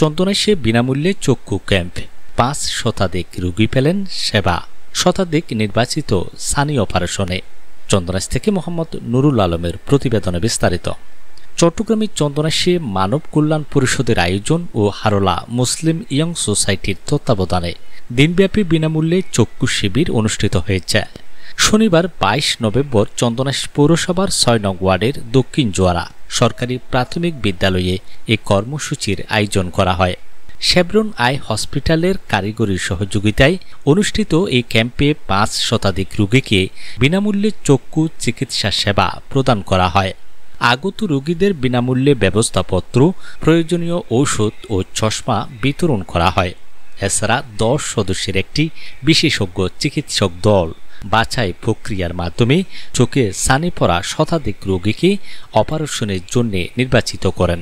চন্দনাইশে বিনামূল্যে চক্ষু ক্যাম্প, 5 শতাধিক রোগী পেলেন সেবা, শতাধিক নির্বাচিত সানি অপারেশনে। চন্দনাইশ থেকে মোহাম্মদ নুরুল আলমের প্রতিবেদনে বিস্তারিত। চট্টগ্রামের চন্দনাইশে মানব কল্যাণ পরিষদের আয়োজন ও হারোলা মুসলিম ইয়ং সোসাইটির তত্ত্বাবধানে দিনব্যাপী বিনামূল্যে চক্ষু শিবির অনুষ্ঠিত হয়েছে। শনিবার 22 নভেম্বর চন্দনাইশ পৌরসভার 6 নং ওয়ার্ডের দক্ষিণ জোয়ারা সরকারি প্রাথমিক বিদ্যালয়ে এই কর্মসূচির আয়োজন করা হয়। শেভরন আই হসপিটালের কারিগরি সহযোগিতায় অনুষ্ঠিত এই ক্যাম্পে 5 শতাধিক রোগীকে বিনামূল্যে চক্ষু চিকিৎসা সেবা প্রদান করা হয়। আগত রোগীদের বিনামূল্যে ব্যবস্থাপত্র, প্রয়োজনীয় ঔষধ ও চশমা বিতরণ করা হয়। এছাড়া 10 সদস্যের একটি বিশেষজ্ঞ চিকিৎসক দল বাছাই প্রক্রিয়ার মাধ্যমে চোখে ছানি পড়া শতাধিক রোগীকে অপারেশনের জন্য নির্বাচিত করেন।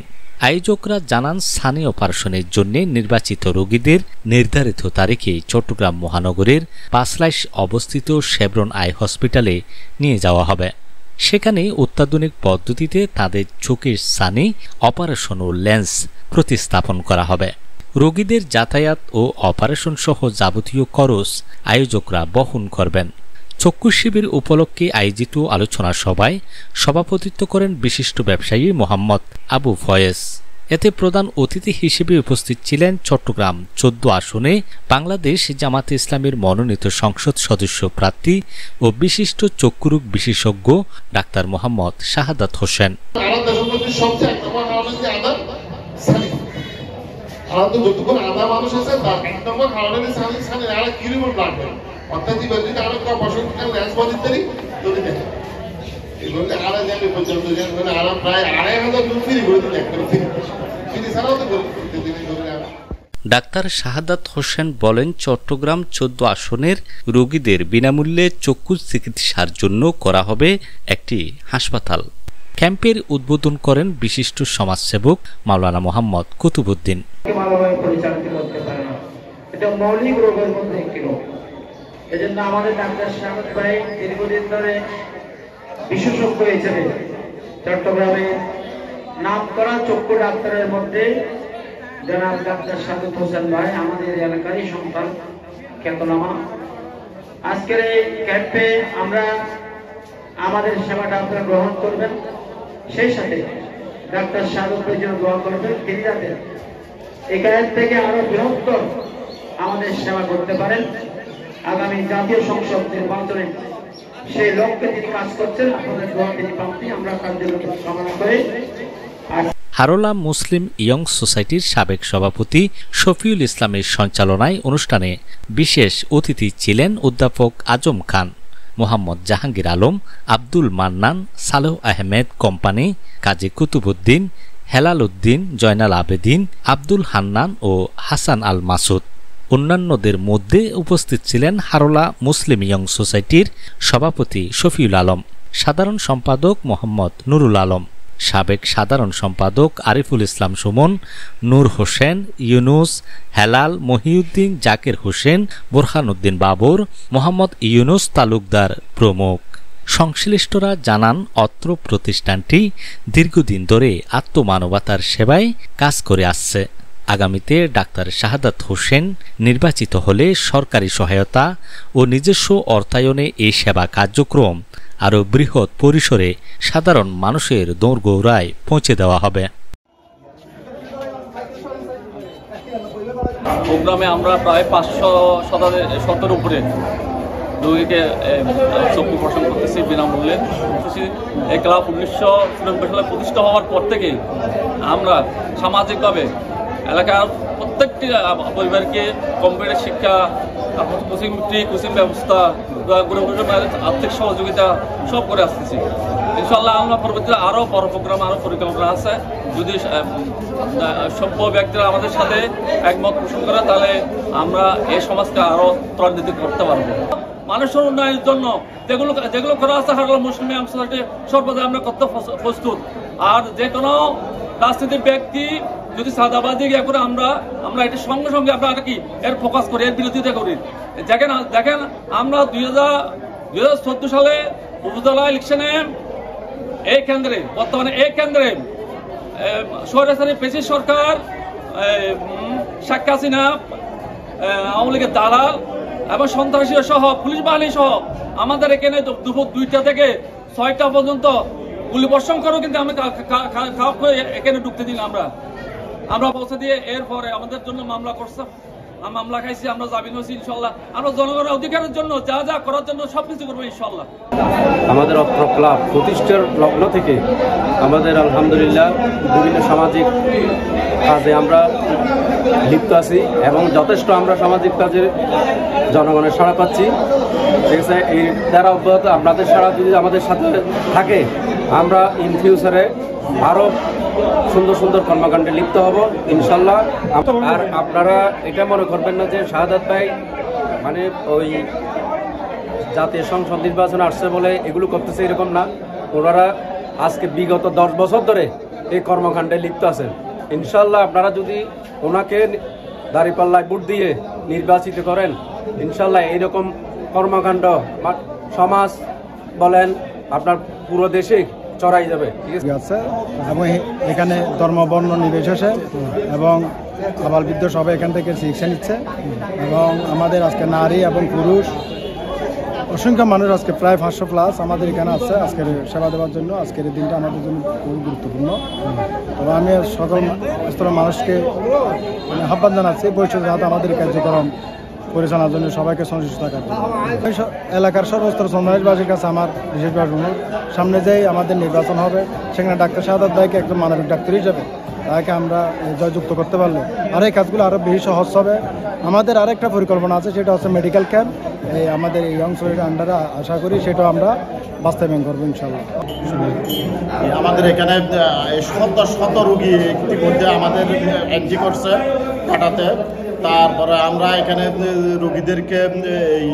আয়োজকরা জানান, ছানি অপারেশনের জন্য নির্বাচিত রোগীদের নির্ধারিত তারিখে চট্টগ্রাম মহানগরের পাঁচলাইশ অবস্থিত শেভরন আই হসপিটালে নিয়ে যাওয়া হবে। সেখানে অত্যাধুনিক পদ্ধতিতে তাদের চোখের ছানি অপারেশন ও লেন্স প্রতিস্থাপন করা হবে। রোগীদের যাতায়াত ও অপারেশন সহ যাবতীয় খরচ আয়োজকরা বহন করবেন। চক্ষু শিবির উপলক্ষে আয়োজিত আলোচনা সভায় সভাপতিত্ব করেন বিশিষ্ট ব্যবসায়ী মোহাম্মদ আবু ফয়েজ। এতে প্রধান অতিথি হিসেবে উপস্থিত ছিলেন চট্টগ্রাম 14 আসনে বাংলাদেশ জামাতে ইসলামের মনোনীত সংসদ সদস্য প্রার্থী ও বিশিষ্ট চক্ষুরোগ বিশেষজ্ঞ ডাক্তার মোহাম্মদ শাহাদাত হোসেন। ডাক্তার শাহাদাত হোসেন বলেন, চট্টগ্রাম 14 আসনের রোগীদের বিনামূল্যে চক্ষু চিকিৎসার জন্য করা হবে একটি হাসপাতাল। ক্যাম্পের উদ্বোধন করেন বিশিষ্ট সমাজসেবক মাওলানা মোহাম্মদ কুতুবউদ্দিন। মৌলিক রোগের মধ্যে একটি রোগ, এজন্য আমাদের ডাক্তার শাহাদাত ভাই দীর্ঘদিন ধরে বিশেষজ্ঞ হিসেবে চট্টগ্রামে নাম করা চক্ষু ডাক্তারের মধ্যে জনাব ডাক্তার শাহাদাত হোসেন ভাই আমাদের এলাকারই সন্তান, খ্যাতনামা। আজকের এই ক্যাম্পে আমরা আমাদের সেবাটা আপনারা গ্রহণ করবেন, সেই সাথে ডাক্তার শাহাদাত ভাই জন্য দোয়া করবেন তিনি যাতে এই ক্যাম্প থেকে আরো বৃহত্তর আমাদের সেবা করতে পারেন। আগামী জাতীয় সংসদ নির্বাচনে সেই লক্ষ্যে তিনি কাজ করছেন, আপনাদের দোয়া তিনি প্রাপ্তি আমরা কার্যকর কামনা করি। হারোলা মুসলিম ইয়ং সোসাইটির সাবেক সভাপতি শফিউল ইসলামের সঞ্চালনায় অনুষ্ঠানে বিশেষ অতিথি ছিলেন অধ্যাপক আজম খান, মোহাম্মদ জাহাঙ্গীর আলম, আব্দুল মান্নান, সালেহ আহমেদ কোম্পানি, কাজী কুতুবউদ্দিন, হেলাল উদ্দিন, জয়নাল আবেদিন, আব্দুল হান্নান ও হাসান আল মাসুদ। অন্যান্যদের মধ্যে উপস্থিত ছিলেন হারোলা মুসলিম ইয়ং সোসাইটির সভাপতি শফিউল আলম, সাধারণ সম্পাদক মোহাম্মদ নুরুল আলম, সাবেক সাধারণ সম্পাদক আরিফুল ইসলাম সুমন, নূর হোসেন, ইউনুস, হেলাল, মহিউদ্দিন, জাকির হোসেন, বোরহানউদ্দিন বাবর, মোহাম্মদ ইউনুস তালুকদার প্রমুখ। সংশ্লিষ্টরা জানান, অত্র প্রতিষ্ঠানটি দীর্ঘদিন ধরে আত্মমানবতার সেবায় কাজ করে আসছে। আগামীতে ডাক্তার শাহাদাত হোসেন নির্বাচিত হলে সরকারি সহায়তা ও নিজস্ব অর্থায়নে এই সেবা কার্যক্রম আরও বৃহৎ পরিসরে সাধারণ মানুষের দোরগোড়ায় পৌঁছে দেওয়া হবে। প্রোগ্রামে আমরা প্রায় 570 উপরে রোগীকে চক্ষু অপারেশন করতেছি বিনামূল্যে। এই ক্লাব 1994 সালে প্রতিষ্ঠা হওয়ার পর থেকে আমরা সামাজিকভাবে এলাকার প্রত্যেকটি পরিবারকে কম্পিউটার শিক্ষা, কোচিং ব্যবস্থা, আর্থিক সহযোগিতা সব করে আসতেছি। ইনশাল্লাহ আমরা পরবর্তীতে আরও বড় প্রোগ্রাম, আরও পরিকল্পনা আছে। যদি সভ্য ব্যক্তিরা আমাদের সাথে একমত পোষণ করে তাহলে আমরা এই সমাজকে আরও ত্বরান্বিত করতে পারবো। মানুষের উন্নয়নের জন্য যেগুলো করা আছে হারোলা মুসলিম ইয়ং সোসাইটি সর্বদা আমরা করতে প্রস্তুত। আর যে কোনো রাজনীতির ব্যক্তি যদি সাদাবাজি ইয়ে করে আমরা এটির সঙ্গে আমরা কি এর ফোকাস করি, এর বিরোধিতা করি। দেখেন আমরা 2014 সালে উপজেলা ইলেকশনে এই কেন্দ্রে বর্তমানে এই কেন্দ্রে স্বৈরাচারী ফ্যাসিস্ট সরকার শেখ হাসিনা আওয়ামী লীগের দালাল এবং সন্ত্রাসী সহ পুলিশ বাহিনী সহ আমাদের এখানে দুপুর 2টা থেকে 6টা পর্যন্ত গুলি বর্ষণ করেও কিন্তু আমি এখানে ঢুকতে দিন আমরা পৌঁছে দিয়ে এরপরে আমাদের জন্য মামলা করছে, মামলা খাইছি, আমরা জামিন হয়েছি ইনশাল্লাহ। আমরা জনগণের অধিকারের জন্য যা যা করার জন্য সবকিছু করবো ইনশাল্লাহ। আমাদের অত্র ক্লাব প্রতিষ্ঠার লগ্ন থেকে আমাদের আলহামদুলিল্লাহ বিভিন্ন সামাজিক কাজে আমরা লিপ্ত আছি এবং যথেষ্ট আমরা সামাজিক কাজে জনগণের সাড়া পাচ্ছি। ঠিক আছে, এই দ্বারা অব্যাহত আপনাদের সাড়া যদি আমাদের সাথে থাকে আমরা ইন ফিউচারে আরও সুন্দর সুন্দর কর্মকাণ্ডে লিপ্ত হব ইনশাল্লাহ। আর আপনারা এটা মনে করবেন না যে শাহাদাত ভাই মানে ওই জাতীয় সংসদ নির্বাচন আসছে বলে এগুলো করতেছে, এরকম না। ওনারা আজকে বিগত 10 বছর ধরে এই কর্মকাণ্ডে লিপ্ত আছেন। ইনশাল্লাহ আপনারা যদি ওনাকে দাঁড়িপাল্লায় ভোট দিয়ে নির্বাচিত করেন ইনশাল্লাহ এইরকম কর্মকাণ্ড সমাজ বলেন আপনার পুরো দেশে চড়াই যাবে। ঠিক আছে, এবং এখানে ধর্ম বর্ণ নির্বিশেষে এবং আবাল বৃদ্ধ সবাই এখান থেকে চিকিৎসা নিচ্ছে এবং আমাদের আজকে নারী এবং পুরুষ অসংখ্য মানুষ আজকে প্রায় 500+ আমাদের এখানে আছে আজকের সেবা দেওয়ার জন্য। আজকের এই দিনটা আমাদের জন্য খুবই গুরুত্বপূর্ণ। তবে আমি সকল স্তরের মানুষকে আহ্বান জানাচ্ছি পরিষদ যাতে আমাদের কার্যক্রম পরিচালনার জন্য সবাইকে সংশ্লিষ্ট থাকার জন্য। এলাকার সর্বস্তর চন্দনাইশবাসীর কাছে আমার বিশেষভাবে অনুরোধ, সামনে যেই আমাদের নির্বাচন হবে সেখানে ডাক্তার শাহাদাত ভাইকে একজন মানবিক ডাক্তার হিসেবে তাকে আমরা জয়যুক্ত করতে পারলে আর এই কাজগুলো আরও বেশি সহজ হবে। আমাদের আরেকটা পরিকল্পনা আছে, সেটা হচ্ছে মেডিকেল ক্যাম্প আমাদের এই অঞ্চলের আন্ডারে আশা করি সেটাও আমরা বাস্তবায়ন করবো ইনশাল্লাহ। আমাদের এখানে শত রোগী ইতিমধ্যে আমাদের এন্ট্রি করছে কাটাতে। তারপরে আমরা এখানে রোগীদেরকে এই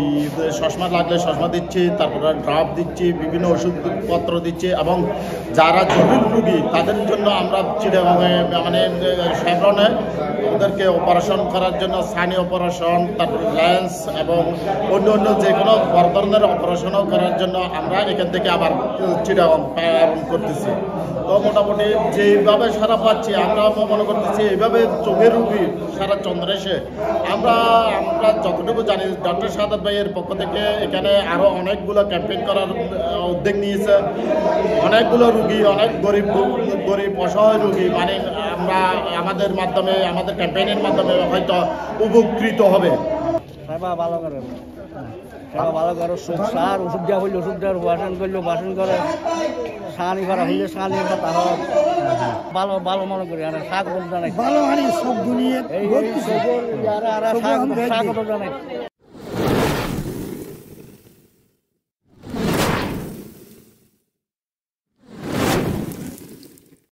চশমা লাগলে চশমা দিচ্ছি, তারপরে ড্রাপ দিচ্ছি, বিভিন্ন ওষুধপত্র দিচ্ছি এবং যারা জটিল রোগী তাদের জন্য আমরা চিড়িয়াখানায় মানে শেভরনে ওদেরকে অপারেশন করার জন্য সানি অপারেশন, তারপর লেন্স এবং অন্য অন্য যে কোনো বড় ধরনের অপারেশনও করার জন্য আমরা এখান থেকে আবার চিড়িয়াখানা প্রেরণ করতেছি। তো মোটামুটি যেইভাবে সারা পাচ্ছি আমরা মনে করতেছি এইভাবে চোখের রোগী সারা চন্দ্রেশে আমরা যতটুকু জানি ডক্টর শাহাদাত ভাইয়ের পক্ষ থেকে এখানে আরও অনেকগুলো ক্যাম্পেইন করার উদ্যোগ নিয়েছে। অনেকগুলো রুগী, অনেক গরিব অসহায় রুগী মানে আমরা আমাদের মাধ্যমে আমাদের ক্যাম্পেইনের মাধ্যমে হয়তো উপকৃত হবে। ভালো করে ভালো করে সার ওষুধ দেওয়া হইলে ওষুধ দেওয়ার বাসন করলে বাসন করে সানি করা হইলে সানি ভালো ভালো মনে করি আর শাক জানাই ভালো সব দুনিয়া শাক জানাই।